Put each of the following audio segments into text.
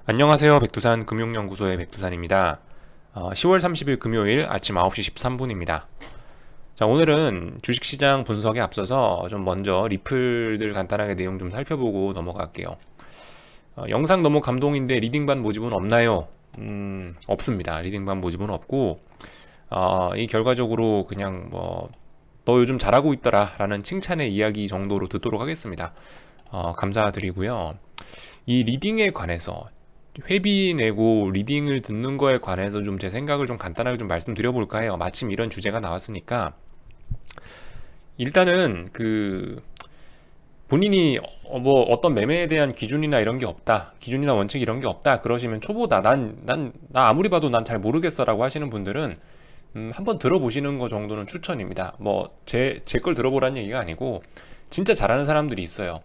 안녕하세요. 백두산 금융연구소의 백두산입니다. 10월 30일 금요일 아침 9시 13분입니다. 자, 오늘은 주식시장 분석에 앞서서 좀 먼저 리플들 간단하게 내용 좀 살펴보고 넘어갈게요. 영상 너무 감동인데 리딩반 모집은 없나요? 없습니다. 리딩반 모집은 없고, 이 결과적으로 그냥 너 요즘 잘하고 있더라 라는 칭찬의 이야기 정도로 듣도록 하겠습니다. 감사드리고요. 이 리딩에 관해서 회비 내고 리딩을 듣는 거에 관해서 좀 제 생각을 좀 간단하게 좀 말씀드려 볼까 해요. 마침 이런 주제가 나왔으니까. 일단은 본인이 어떤 매매에 대한 기준이나 이런 게 없다, 기준이나 원칙 이런 게 없다 그러시면, 초보다 나 아무리 봐도 난 잘 모르겠어 라고 하시는 분들은 한번 들어보시는 거 정도는 추천입니다. 제 걸 들어보라는 얘기가 아니고, 진짜 잘하는 사람들이 있어요.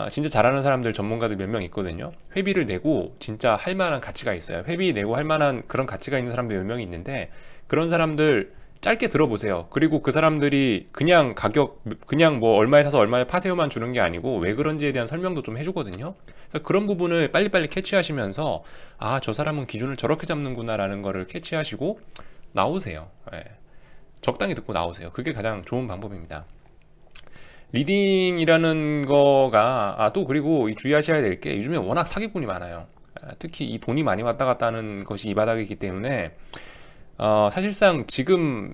진짜 잘하는 사람들, 전문가들 몇 명 있거든요. 회비를 내고 진짜 할 만한 가치가 있어요. 회비 내고 할 만한 그런 가치가 있는 사람들 몇 명이 있는데, 그런 사람들 짧게 들어보세요. 그리고 그 사람들이 그냥 그냥 얼마에 사서 얼마에 파세요만 주는 게 아니고 왜 그런지에 대한 설명도 좀 해주거든요. 그래서 그런 부분을 빨리빨리 캐치하시면서, 저 사람은 기준을 저렇게 잡는구나 라는 거를 캐치하시고 나오세요. 예. 적당히 듣고 나오세요. 그게 가장 좋은 방법입니다. 리딩이라는 거가, 또 그리고 주의하셔야 될 게, 요즘에 워낙 사기꾼이 많아요. 특히 이 돈이 많이 왔다 갔다 하는 것이 이 바닥이기 때문에, 사실상 지금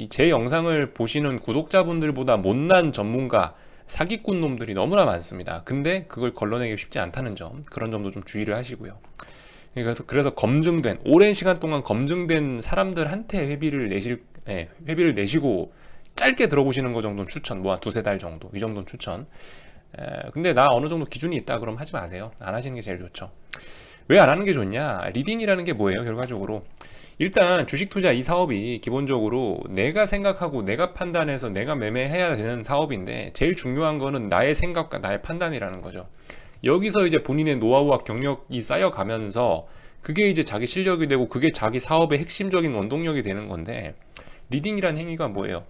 제 영상을 보시는 구독자분들보다 못난 전문가, 사기꾼 놈들이 너무나 많습니다. 근데 그걸 걸러내기 쉽지 않다는 점, 그런 점도 좀 주의를 하시고요. 그래서 오랜 시간 동안 검증된 사람들한테 회비를 내시고 짧게 들어보시는 거 정도는 추천. 한 두세 달 정도, 이 정도는 추천. 근데 나 어느 정도 기준이 있다 그럼 하지 마세요. 안 하시는 게 제일 좋죠. 왜 안 하는 게 좋냐? 리딩이라는 게 뭐예요? 결과적으로 일단 주식 투자 이 사업이 기본적으로 내가 생각하고 내가 판단해서 내가 매매해야 되는 사업인데, 제일 중요한 거는 나의 생각과 나의 판단이라는 거죠. 여기서 이제 본인의 노하우와 경력이 쌓여가면서 그게 이제 자기 실력이 되고, 그게 자기 사업의 핵심적인 원동력이 되는 건데, 리딩이란 행위가 뭐예요?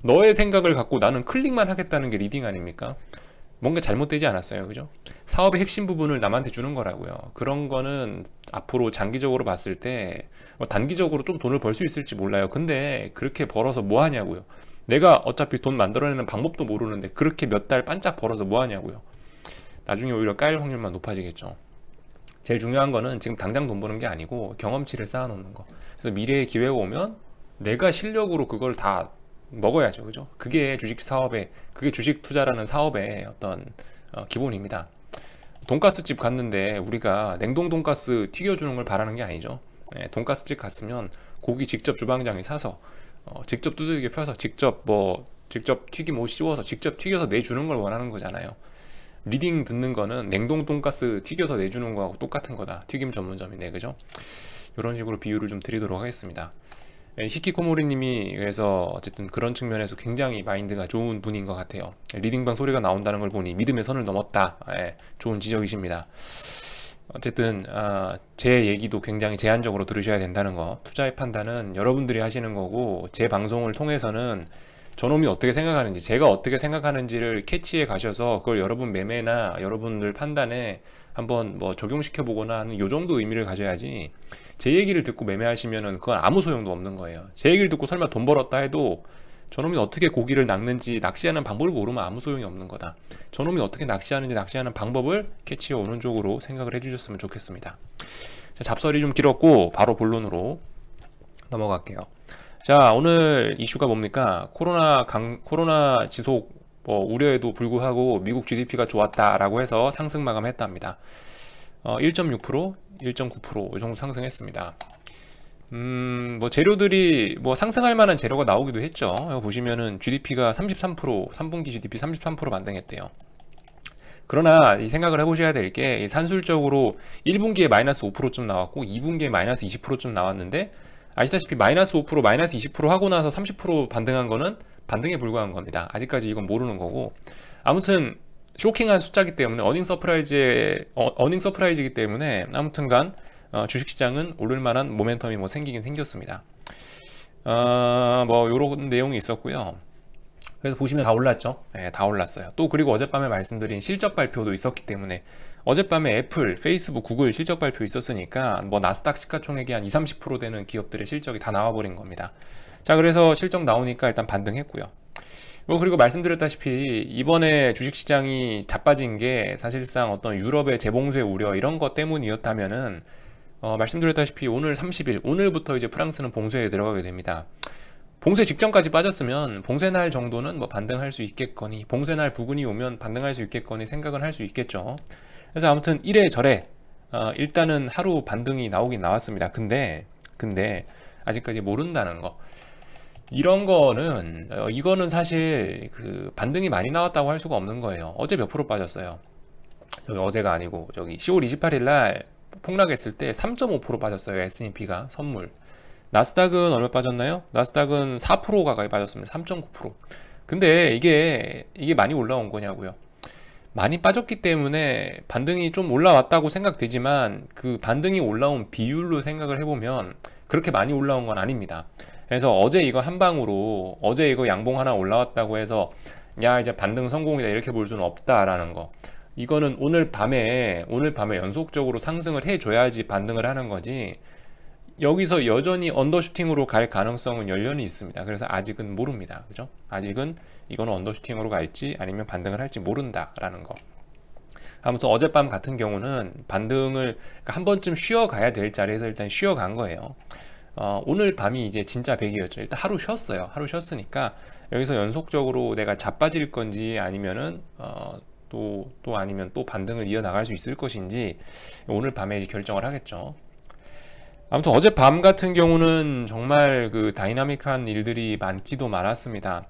너의 생각을 갖고 나는 클릭만 하겠다는 게 리딩 아닙니까? 뭔가 잘못되지 않았어요, 그죠? 사업의 핵심 부분을 남한테 주는 거라고요. 그런 거는 앞으로 장기적으로 봤을 때, 단기적으로 좀 돈을 벌 수 있을지 몰라요. 근데 그렇게 벌어서 뭐 하냐고요. 내가 어차피 돈 만들어내는 방법도 모르는데 그렇게 몇 달 반짝 벌어서 뭐 하냐고요. 나중에 오히려 까일 확률만 높아지겠죠. 제일 중요한 거는 지금 당장 돈 버는 게 아니고 경험치를 쌓아놓는 거. 그래서 미래의 기회가 오면 내가 실력으로 그걸 다 먹어야죠, 그죠? 그게 주식 투자라는 사업의 어떤 기본입니다. 돈가스 집 갔는데 우리가 냉동 돈가스 튀겨주는 걸 바라는 게 아니죠. 돈가스 집 갔으면 고기 직접 주방장이 사서, 직접 두들겨 펴서, 직접 튀김 옷 씌워서 직접 튀겨서 내주는 걸 원하는 거잖아요. 리딩 듣는 거는 냉동 돈가스 튀겨서 내주는 거하고 똑같은 거다. 튀김 전문점인데, 그죠? 이런 식으로 비유를 좀 드리도록 하겠습니다. 히키코모리님이 그래서 어쨌든 그런 측면에서 굉장히 마인드가 좋은 분인 것 같아요. 리딩방 소리가 나온다는 걸 보니 믿음의 선을 넘었다. 좋은 지적이십니다. 어쨌든 제 얘기도 굉장히 제한적으로 들으셔야 된다는 거. 투자의 판단은 여러분들이 하시는 거고, 제 방송을 통해서는 저놈이 어떻게 생각하는지, 제가 어떻게 생각하는지를 캐치해 가셔서 그걸 여러분 매매나 여러분들 판단에 한번 적용시켜 보거나 하는 요 정도 의미를 가져야지, 제 얘기를 듣고 매매하시면은 그건 아무 소용도 없는 거예요. 제 얘기를 듣고 설마 돈 벌었다 해도 저놈이 어떻게 고기를 낚는지, 낚시하는 방법을 모르면 아무 소용이 없는 거다. 저놈이 어떻게 낚시하는지, 낚시하는 방법을 캐치해 오는 쪽으로 생각을 해주셨으면 좋겠습니다. 자, 잡설이 좀 길었고 바로 본론으로 넘어갈게요. 자, 오늘 이슈가 뭡니까? 코로나 지속 우려에도 불구하고 미국 GDP가 좋았다라고 해서 상승 마감했답니다. 1.6%, 1.9% 이 정도 상승했습니다. 재료들이 상승할 만한 재료가 나오기도 했죠. 여기 보시면은 GDP가 33%, 3분기 GDP 33% 반등했대요. 그러나 이 생각을 해보셔야 될 게, 산술적으로 1분기에 마이너스 5%좀 나왔고 2분기에 마이너스 20%좀 나왔는데, 아시다시피 마이너스 5%, 마이너스 20% 하고 나서 30% 반등한 거는 반등에 불과한 겁니다. 아직까지 이건 모르는 거고, 아무튼 쇼킹한 숫자이기 때문에 어닝 서프라이즈이기 때문에, 아무튼간 주식시장은 오를 만한 모멘텀이 생기긴 생겼습니다. 요런 내용이 있었고요. 그래서 보시면 다 올랐죠. 네, 다 올랐어요. 또 그리고 어젯밤에 말씀드린 실적 발표도 있었기 때문에 어젯밤에 애플, 페이스북, 구글 실적 발표 있었으니까 뭐 나스닥 시가총액이 한 20-30% 되는 기업들의 실적이 다 나와버린 겁니다. 자, 그래서 실적 나오니까 일단 반등했고요. 그리고 말씀드렸다시피 이번에 주식시장이 자빠진 게 사실상 어떤 유럽의 재봉쇄 우려 이런 것 때문이었다면은 말씀드렸다시피 오늘 30일, 오늘부터 이제 프랑스는 봉쇄에 들어가게 됩니다. 봉쇄 직전까지 빠졌으면 봉쇄날 정도는 뭐 반등할 수 있겠거니, 봉쇄날 부근이 오면 반등할 수 있겠거니 생각은 할 수 있겠죠. 그래서 아무튼 이래저래 일단은 하루 반등이 나오긴 나왔습니다. 근데 아직까지 모른다는 거. 이런 거는 이거는 사실 그 반등이 많이 나왔다고 할 수가 없는 거예요. 어제 몇 프로 빠졌어요. 여기 어제가 아니고 저기 10월 28일 날 폭락했을 때 3.5% 빠졌어요. S&P가 선물. 나스닥은 얼마 빠졌나요? 나스닥은 4% 가까이 빠졌습니다. 3.9%. 근데 이게 많이 올라온 거냐고요. 많이 빠졌기 때문에 반등이 좀 올라왔다고 생각되지만 그 반등이 올라온 비율로 생각을 해보면 그렇게 많이 올라온 건 아닙니다. 그래서 어제 이거 한 방으로 어제 이거 양봉 하나 올라왔다고 해서 야 이제 반등 성공이다 이렇게 볼 수는 없다라는 거. 이거는 오늘 밤에 연속적으로 상승을 해줘야지 반등을 하는 거지. 여기서 여전히 언더슈팅으로 갈 가능성은 열려는 있습니다. 그래서 아직은 모릅니다. 그죠? 아직은 이거는 언더슈팅으로 갈지 아니면 반등을 할지 모른다라는 거. 아무튼 어젯밤 같은 경우는 반등을 한 번쯤 쉬어가야 될 자리에서 일단 쉬어간 거예요. 오늘 밤이 이제 진짜 100이었죠. 일단 하루 쉬었어요. 하루 쉬었으니까 여기서 연속적으로 내가 자빠질 건지 아니면은 또 아니면 또 반등을 이어나갈 수 있을 것인지 오늘 밤에 이제 결정을 하겠죠. 아무튼 어젯밤 같은 경우는 정말 그 다이나믹한 일들이 많기도 많았습니다.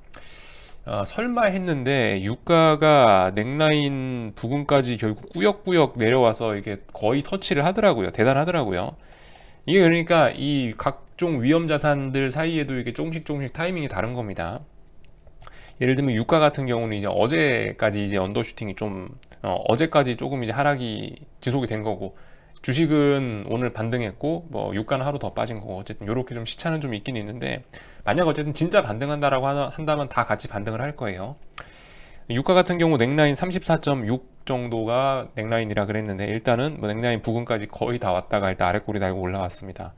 설마 했는데 유가가 넥라인 부근까지 결국 꾸역꾸역 내려와서 이게 거의 터치를 하더라고요. 대단하더라고요. 이게 그러니까 이 각종 위험 자산들 사이에도 이게 조금씩 타이밍이 다른 겁니다. 예를 들면 유가 같은 경우는 이제 어제까지 이제 언더슈팅이 좀 어제까지 조금 이제 하락이 지속이 된 거고, 주식은 오늘 반등했고 뭐 유가는 하루 더 빠진 거고, 어쨌든 이렇게 좀 시차는 좀 있긴 있는데, 만약 어쨌든 진짜 반등한다라고 한다면 다 같이 반등을 할 거예요. 유가 같은 경우 넥라인 34.6 정도가 넥라인이라 그랬는데, 일단은 뭐 넥라인 부근까지 거의 다 왔다가 일단 아래꼬리 달고 올라왔습니다.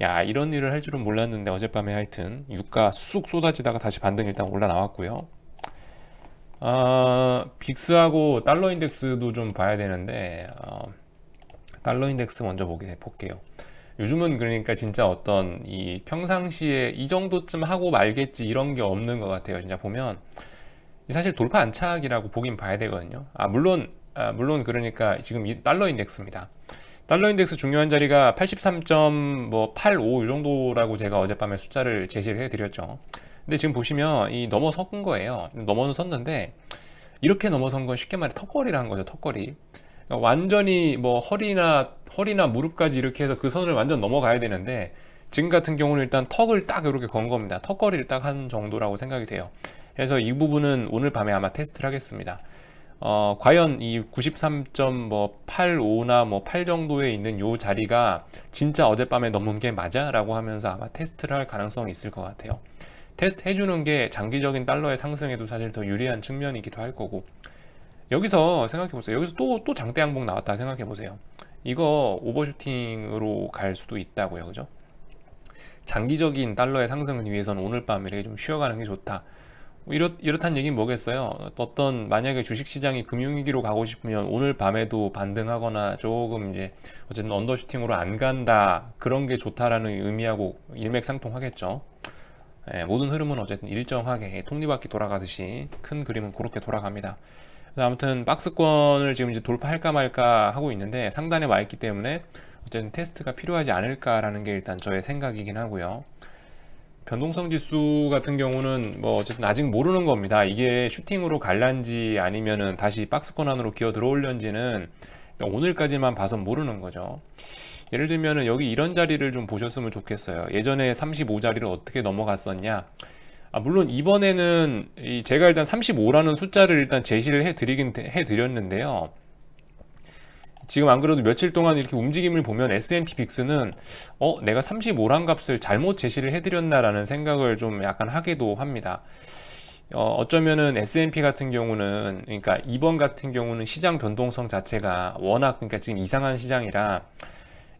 야, 이런 일을 할 줄은 몰랐는데 어젯밤에 하여튼 유가 쑥 쏟아지다가 다시 반등 일단 올라 나왔고요. 빅스하고 달러 인덱스도 좀 봐야 되는데, 달러 인덱스 먼저 볼게요. 요즘은 그러니까 진짜 어떤 이 평상시에 이 정도쯤 하고 말겠지 이런 게 없는 것 같아요. 진짜 보면 사실 돌파 안착이라고 보긴 봐야 되거든요. 물론 그러니까 지금 이 달러 인덱스입니다. 달러 인덱스 중요한 자리가 83.85 이 정도라고 제가 어젯밤에 숫자를 제시를 해드렸죠. 근데 지금 보시면 이 넘어선 거예요. 넘어섰는데, 이렇게 넘어선 건 쉽게 말해 턱걸이라는 거죠. 턱걸이. 완전히 뭐 허리나 무릎까지 이렇게 해서 그 선을 완전 넘어가야 되는데, 지금 같은 경우는 일단 턱을 딱 이렇게 건 겁니다. 턱걸이를 딱 한 정도라고 생각이 돼요. 그래서 이 부분은 오늘 밤에 아마 테스트를 하겠습니다. 과연 이 93.85나 뭐 8 정도에 있는 요 자리가 진짜 어젯밤에 넘은 게 맞아? 라고 하면서 아마 테스트를 할 가능성이 있을 것 같아요. 테스트 해주는 게 장기적인 달러의 상승에도 사실 더 유리한 측면이기도 할 거고, 여기서 생각해보세요. 여기서 또 장대 양봉 나왔다 생각해보세요. 이거 오버슈팅으로 갈 수도 있다고요. 그죠? 장기적인 달러의 상승을 위해서는 오늘 밤에 이렇게 좀 쉬어가는 게 좋다. 이렇다는 얘기는 뭐겠어요? 어떤 만약에 주식시장이 금융위기로 가고 싶으면 오늘 밤에도 반등하거나 조금 이제 어쨌든 언더슈팅으로 안 간다, 그런 게 좋다라는 의미하고 일맥상통하겠죠. 모든 흐름은 어쨌든 일정하게 톱니바퀴 돌아가듯이 큰 그림은 그렇게 돌아갑니다. 아무튼 박스권을 지금 이제 돌파할까 말까 하고 있는데, 상단에 와 있기 때문에 어쨌든 테스트가 필요하지 않을까라는 게 일단 저의 생각이긴 하고요. 변동성 지수 같은 경우는 뭐 어쨌든 아직 모르는 겁니다. 이게 슈팅으로 갈란지 아니면은 다시 박스권 안으로 기어 들어올련지는 오늘까지만 봐서 모르는 거죠. 예를 들면은 여기 이런 자리를 좀 보셨으면 좋겠어요. 예전에 35자리를 어떻게 넘어갔었냐. 물론 이번에는 제가 일단 35라는 숫자를 일단 제시를 해드렸는데요. 지금 안 그래도 며칠 동안 이렇게 움직임을 보면 S&P 빅스는 내가 35란 값을 잘못 제시를 해드렸나라는 생각을 좀 약간 하기도 합니다. 어쩌면은 S&P 같은 경우는, 그러니까 이번 같은 경우는 시장 변동성 자체가 워낙, 그러니까 지금 이상한 시장이라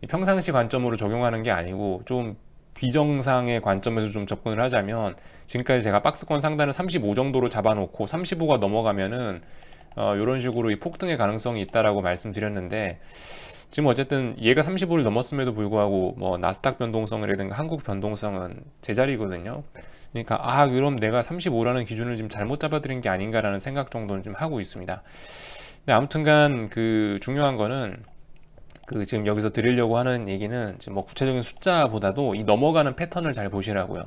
평상시 관점으로 적용하는 게 아니고 좀 비정상의 관점에서 좀 접근을 하자면, 지금까지 제가 박스권 상단을 35 정도로 잡아놓고 35가 넘어가면은 이런 식으로 이 폭등의 가능성이 있다라고 말씀드렸는데, 지금 어쨌든 얘가 35를 넘었음에도 불구하고 뭐 나스닥 변동성이라든가 한국 변동성은 제자리거든요. 그러니까 그럼 내가 35라는 기준을 지금 잘못 잡아들인 게 아닌가라는 생각 정도는 좀 하고 있습니다. 근데 아무튼간 그 중요한 거는, 그 지금 여기서 드리려고 하는 얘기는 지금 뭐 구체적인 숫자보다도 이 넘어가는 패턴을 잘 보시라고요.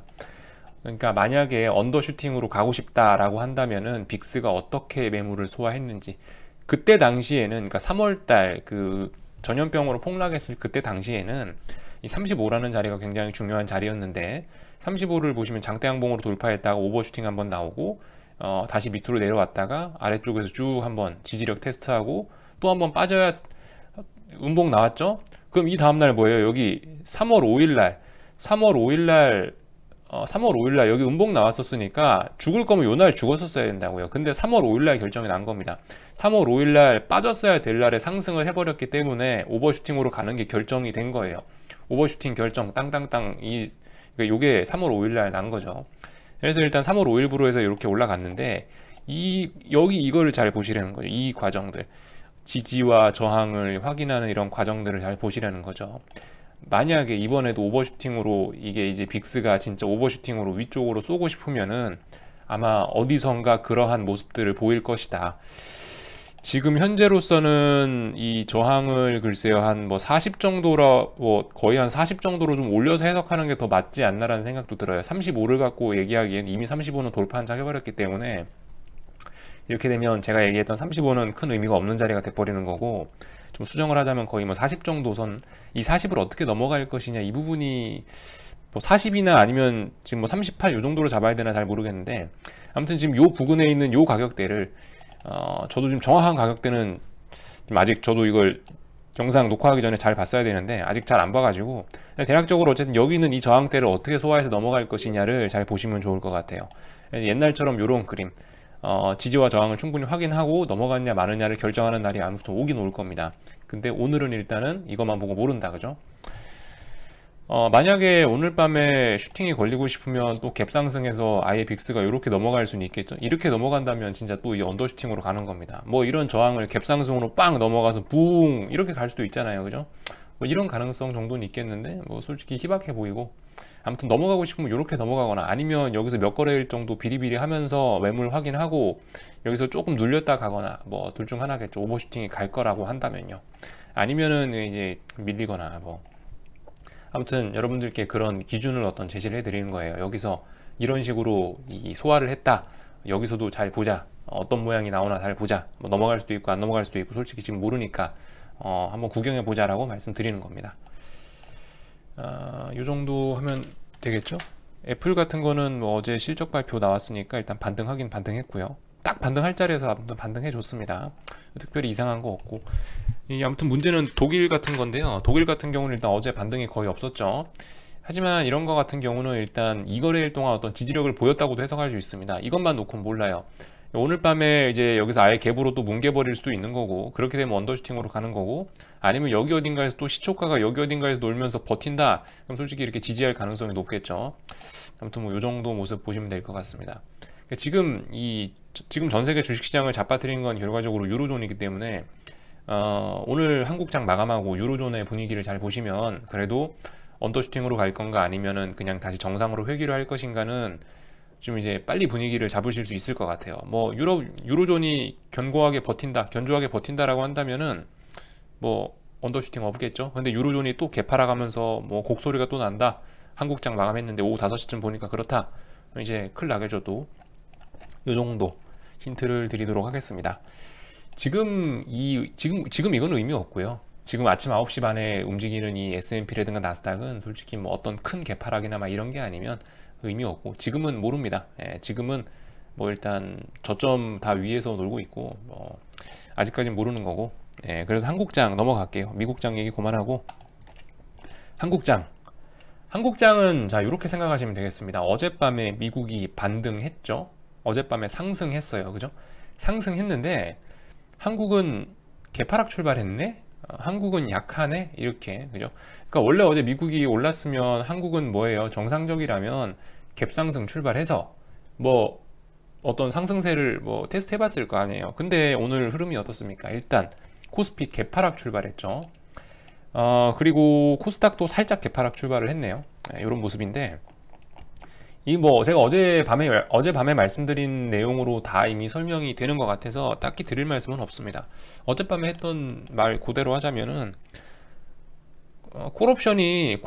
그러니까 만약에 언더슈팅으로 가고 싶다라고 한다면은 빅스가 어떻게 매물을 소화했는지, 그때 당시에는, 그러니까 3월달 그 전염병으로 폭락했을 그때 당시에는 이 35라는 자리가 굉장히 중요한 자리였는데, 35를 보시면 장대양봉으로 돌파했다가 오버슈팅 한번 나오고 다시 밑으로 내려왔다가 아래쪽에서 쭉 한번 지지력 테스트하고 또 한번 빠져야 음봉 나왔죠. 그럼 이 다음날 뭐예요? 여기 3월 5일날 3월 5일날 여기 음봉 나왔었으니까 죽을 거면 요날 죽었었어야 된다고요. 근데 3월 5일날 결정이 난 겁니다. 3월 5일날 빠졌어야 될 날에 상승을 해버렸기 때문에 오버슈팅으로 가는 게 결정이 된 거예요. 오버슈팅 결정 땅땅땅, 요게 3월 5일날 난 거죠. 그래서 일단 3월 5일부로 해서 이렇게 올라갔는데, 여기 이거를 잘 보시라는 거죠. 이 과정들, 지지와 저항을 확인하는 이런 과정들을 잘 보시라는 거죠. 만약에 이번에도 오버슈팅으로, 이게 이제 빅스가 진짜 오버슈팅으로 위쪽으로 쏘고 싶으면은 아마 어디선가 그러한 모습들을 보일 것이다. 지금 현재로서는 이 저항을 글쎄요 한 뭐 40 정도라, 뭐 거의 한 40 정도로 좀 올려서 해석하는 게 더 맞지 않나라는 생각도 들어요. 35를 갖고 얘기하기엔 이미 35는 돌파 한장 해버렸기 때문에, 이렇게 되면 제가 얘기했던 35는 큰 의미가 없는 자리가 돼버리는 거고, 좀 수정을 하자면 거의 뭐 40 정도 선, 이 40을 어떻게 넘어갈 것이냐, 이 부분이 뭐 40이나 아니면 지금 뭐 38 요 정도로 잡아야 되나 잘 모르겠는데, 아무튼 지금 요 부근에 있는 요 가격대를 저도 지금 정확한 가격대는 지금 아직 저도 이걸 영상 녹화하기 전에 잘 봤어야 되는데 아직 잘 안 봐가지고, 대략적으로 어쨌든 여기 있는 이 저항대를 어떻게 소화해서 넘어갈 것이냐를 잘 보시면 좋을 것 같아요. 옛날처럼 요런 그림, 지지와 저항을 충분히 확인하고 넘어갔냐 마느냐를 결정하는 날이 아무튼 오긴 올 겁니다. 근데 오늘은 일단은 이것만 보고 모른다, 그죠? 만약에 오늘 밤에 슈팅이 걸리고 싶으면 또 갭상승해서 아예 빅스가 이렇게 넘어갈 수는 있겠죠. 이렇게 넘어간다면 진짜 또 이 언더슈팅으로 가는 겁니다. 뭐 이런 저항을 갭상승으로 빵 넘어가서 붕 이렇게 갈 수도 있잖아요, 그죠? 뭐 이런 가능성 정도는 있겠는데, 뭐 솔직히 희박해 보이고, 아무튼 넘어가고 싶으면 이렇게 넘어가거나, 아니면 여기서 몇 거래일 정도 비리비리 하면서 매물 확인하고 여기서 조금 눌렸다 가거나, 뭐 둘 중 하나겠죠. 오버슈팅이 갈 거라고 한다면요. 아니면은 이제 밀리거나 뭐. 아무튼 여러분들께 그런 기준을 어떤 제시를 해드리는 거예요. 여기서 이런 식으로 이 소화를 했다, 여기서도 잘 보자, 어떤 모양이 나오나 잘 보자, 뭐 넘어갈 수도 있고 안 넘어갈 수도 있고 솔직히 지금 모르니까 한번 구경해 보자라고 말씀드리는 겁니다. 이 정도 하면 되겠죠. 애플 같은 거는 뭐 어제 실적 발표 나왔으니까 일단 반등하긴 반등했고요. 딱 반등할 자리에서 아무튼 반등해 줬습니다. 특별히 이상한 거 없고, 아무튼 문제는 독일 같은 건데요. 독일 같은 경우는 일단 어제 반등이 거의 없었죠. 하지만 이런 거 같은 경우는 일단 2거래일 동안 어떤 지지력을 보였다고도 해석할 수 있습니다. 이것만 놓고는 몰라요. 오늘 밤에 이제 여기서 아예 갭으로 또 뭉개버릴 수도 있는 거고, 그렇게 되면 언더슈팅으로 가는 거고, 아니면 여기 어딘가에서 또 시초가가 여기 어딘가에서 놀면서 버틴다, 그럼 솔직히 이렇게 지지할 가능성이 높겠죠. 아무튼 뭐 요 정도 모습 보시면 될 것 같습니다. 지금 지금 전 세계 주식시장을 잡아뜨린 건 결과적으로 유로존이기 때문에 오늘 한국장 마감하고 유로존의 분위기를 잘 보시면, 그래도 언더슈팅으로 갈 건가 아니면은 그냥 다시 정상으로 회귀를 할 것인가는 좀 이제 빨리 분위기를 잡으실 수 있을 것 같아요. 뭐 유로존이 견고하게 버틴다라고 한다면은 뭐 언더슈팅 없겠죠. 근데 유로존이 또 개팔아가면서 뭐 곡소리가 또 난다, 한국장 마감했는데 오후 5시쯤 보니까 그렇다, 이제 큰일 나겠죠. 또 요 정도 힌트를 드리도록 하겠습니다. 지금 이건 의미 없고요. 지금 아침 9시 반에 움직이는 이 S&P라든가 나스닥은 솔직히 뭐 어떤 큰 개파락이나 막 이런 게 아니면 의미 없고, 지금은 모릅니다. 지금은 뭐 일단 저점 다 위에서 놀고 있고, 뭐 아직까지는 모르는 거고. 그래서 한국장 넘어갈게요. 미국장 얘기 그만하고 한국장은 자 이렇게 생각하시면 되겠습니다. 어젯밤에 미국이 반등했죠. 어젯밤에 상승했어요. 그죠? 상승했는데 한국은 개파락 출발했네? 한국은 약하네? 이렇게. 그죠? 그러니까 원래 어제 미국이 올랐으면 한국은 뭐예요? 정상적이라면 갭상승 출발해서 뭐 어떤 상승세를 뭐 테스트 해봤을 거 아니에요. 근데 오늘 흐름이 어떻습니까? 일단 코스피 개파락 출발했죠. 그리고 코스닥도 살짝 개파락 출발을 했네요. 이런 모습인데, 이 뭐 제가 어젯밤에 말씀드린 내용으로 다 이미 설명이 되는 것 같아서 딱히 드릴 말씀은 없습니다. 어젯밤에 했던 말 그대로 하자면은, 콜옵션이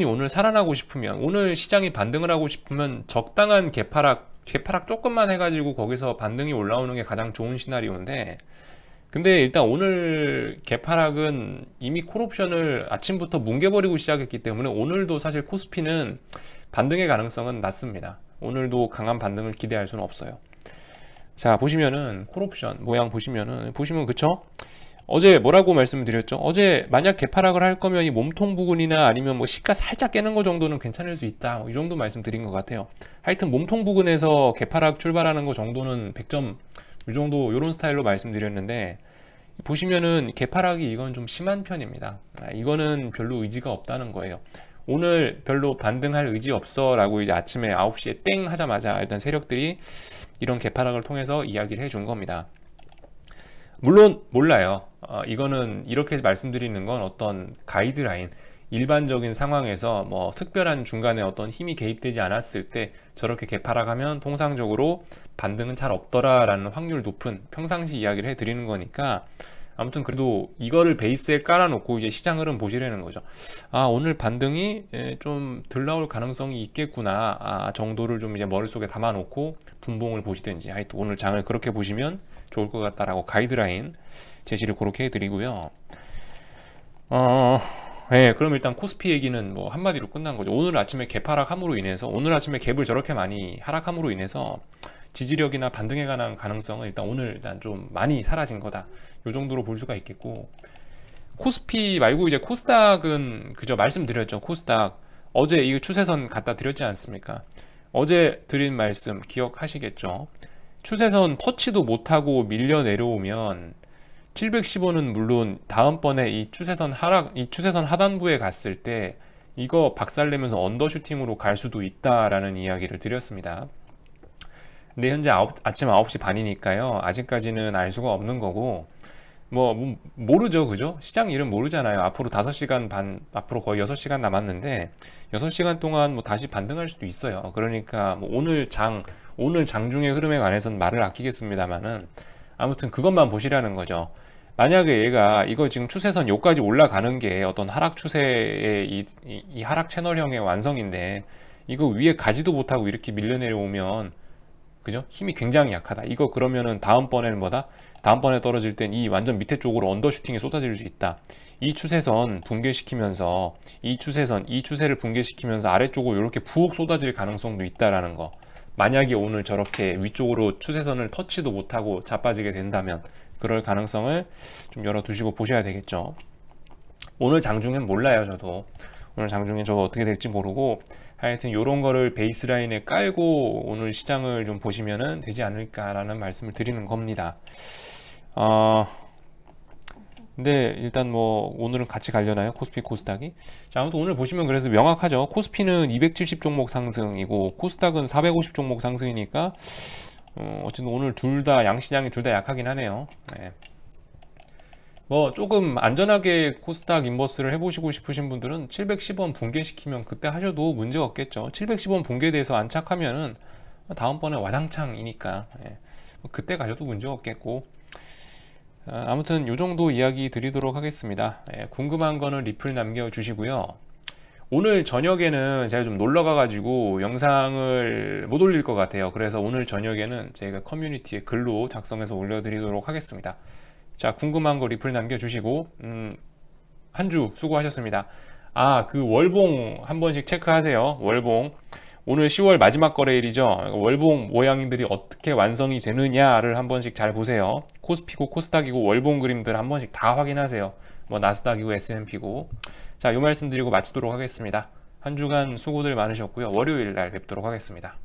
오늘 살아나고 싶으면, 오늘 시장이 반등을 하고 싶으면 적당한 개파락 조금만 해가지고 거기서 반등이 올라오는 게 가장 좋은 시나리오인데, 근데 일단 오늘 개파락은 이미 콜옵션을 아침부터 뭉개버리고 시작했기 때문에 오늘도 사실 코스피는 반등의 가능성은 낮습니다. 오늘도 강한 반등을 기대할 수는 없어요. 자, 보시면은 콜옵션 모양 보시면 그쵸? 어제 뭐라고 말씀드렸죠? 어제 만약 개파락을 할 거면 이 몸통 부근이나 아니면 뭐 시가 살짝 깨는 거 정도는 괜찮을 수 있다, 이 정도 말씀드린 것 같아요. 하여튼 몸통 부근에서 개파락 출발하는 거 정도는 100점, 이 정도, 요런 스타일로 말씀드렸는데, 보시면은 개파락이 이건 좀 심한 편입니다. 이거는 별로 의지가 없다는 거예요. 오늘 별로 반등할 의지 없어 라고 이제 아침에 9시에 땡 하자마자 일단 세력들이 이런 개파락을 통해서 이야기를 해준 겁니다. 물론 몰라요. 이거는 이렇게 말씀드리는 건 어떤 가이드라인, 일반적인 상황에서 뭐 특별한 중간에 어떤 힘이 개입되지 않았을 때 저렇게 개파락하면 통상적으로 반등은 잘 없더라 라는 확률 높은 평상시 이야기를 해드리는 거니까, 아무튼 그래도 이거를 베이스에 깔아놓고 이제 시장 흐름 보시라는 거죠. 오늘 반등이 좀 덜 나올 가능성이 있겠구나 정도를 좀 이제 머릿속에 담아놓고 분봉을 보시든지, 하여튼 오늘 장을 그렇게 보시면 좋을 것 같다라고 가이드라인 제시를 그렇게 해드리고요. 네, 그럼 일단 코스피 얘기는 뭐 한마디로 끝난 거죠. 오늘 아침에 개파락함으로 인해서, 오늘 아침에 갭을 저렇게 많이 하락함으로 인해서 지지력이나 반등에 관한 가능성은 일단 오늘 일단 좀 많이 사라진 거다, 요 정도로 볼 수가 있겠고, 코스피 말고 이제 코스닥은 그저 말씀드렸죠. 코스닥 어제 이 추세선 갖다 드렸지 않습니까? 어제 드린 말씀 기억하시겠죠? 추세선 터치도 못하고 밀려 내려오면 715는 물론 다음번에 이 추세선 하단부에 갔을 때 이거 박살내면서 언더슈팅으로 갈 수도 있다라는 이야기를 드렸습니다. 근데 현재 아침 9시 반이니까요. 아직까지는 알 수가 없는 거고, 뭐 모르죠. 그죠? 시장 일은 모르잖아요. 앞으로 5시간 반, 앞으로 거의 6시간 남았는데 6시간 동안 뭐 다시 반등할 수도 있어요. 그러니까 뭐 오늘 장중의 흐름에 관해서는 말을 아끼겠습니다만은, 아무튼 그것만 보시라는 거죠. 만약에 얘가 이거 지금 추세선 요까지 올라가는 게 어떤 하락 추세의 이 하락 채널형의 완성인데, 이거 위에 가지도 못하고 이렇게 밀려 내려오면, 그죠? 힘이 굉장히 약하다. 이거 그러면은 다음번에는 뭐다? 다음번에 떨어질 땐 이 완전 밑에 쪽으로 언더슈팅이 쏟아질 수 있다. 이 추세선 붕괴시키면서 이 추세를 붕괴시키면서 아래쪽으로 이렇게 부엌 쏟아질 가능성도 있다라는 거. 만약에 오늘 저렇게 위쪽으로 추세선을 터치도 못하고 자빠지게 된다면 그럴 가능성을 좀 열어두시고 보셔야 되겠죠. 오늘 장중엔 몰라요. 저도 오늘 장중엔 저도 어떻게 될지 모르고, 하여튼 요런 거를 베이스라인에 깔고 오늘 시장을 좀 보시면 되지 않을까라는 말씀을 드리는 겁니다. 근데 일단 뭐 오늘은 같이 가려나요? 코스피 코스닥이? 자, 아무튼 오늘 보시면 그래서 명확하죠. 코스피는 270 종목 상승이고 코스닥은 450 종목 상승이니까 어쨌든 오늘 둘 다 양시장이 둘 다 약하긴 하네요. 네. 뭐 조금 안전하게 코스닥 인버스를 해보시고 싶으신 분들은 710원 붕괴시키면 그때 하셔도 문제 없겠죠. 710원 붕괴돼서 안착하면은 다음번에 와장창이니까 그때 가셔도 문제 없겠고, 아무튼 요 정도 이야기 드리도록 하겠습니다. 궁금한 거는 리플 남겨주시고요. 오늘 저녁에는 제가 좀 놀러 가가지고 영상을 못 올릴 것 같아요. 그래서 오늘 저녁에는 제가 커뮤니티에 글로 작성해서 올려드리도록 하겠습니다. 자, 궁금한 거 리플 남겨주시고, 한 주 수고하셨습니다. 그 월봉 한 번씩 체크하세요. 월봉. 오늘 10월 마지막 거래일이죠. 월봉 모양들이 어떻게 완성이 되느냐를 한 번씩 잘 보세요. 코스피고 코스닥이고 월봉 그림들 한 번씩 다 확인하세요. 뭐 나스닥이고 S&P고. 자, 요 말씀 드리고 마치도록 하겠습니다. 한 주간 수고들 많으셨고요. 월요일 날 뵙도록 하겠습니다.